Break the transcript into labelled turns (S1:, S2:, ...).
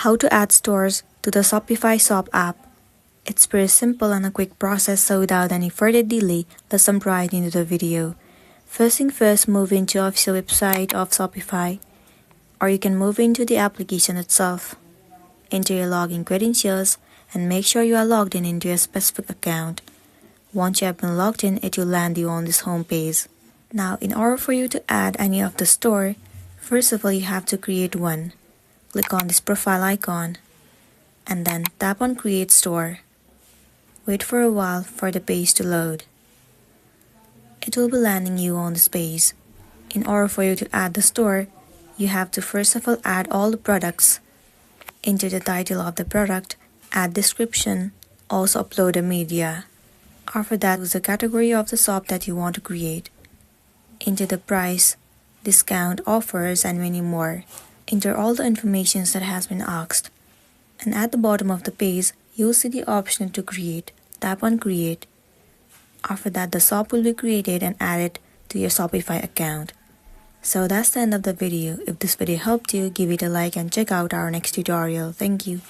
S1: How to add stores to the Shopify Shop app. It's pretty simple and a quick process, so without any further delay, let's jump right into the video. First thing first, move into the official website of Shopify, or you can move into the application itself. Enter your login credentials and make sure you are logged in into a specific account. Once you have been logged in, it will land you on this home page. Now, in order for you to add any of the store, first of all you have to create one. Click on this profile icon and then tap on Create Store. Wait for a while for the page to load. It will be landing you on this page. In order for you to add the store, you have to first of all add all the products. Enter the title of the product, add description, also upload the media. After that, choose the category of the shop that you want to create. Enter the price, discount, offers, and many more. Enter all the information that has been asked. And at the bottom of the page, you'll see the option to create. Tap on Create. After that, the shop will be created and added to your Shopify account. So that's the end of the video. If this video helped you, give it a like and check out our next tutorial. Thank you.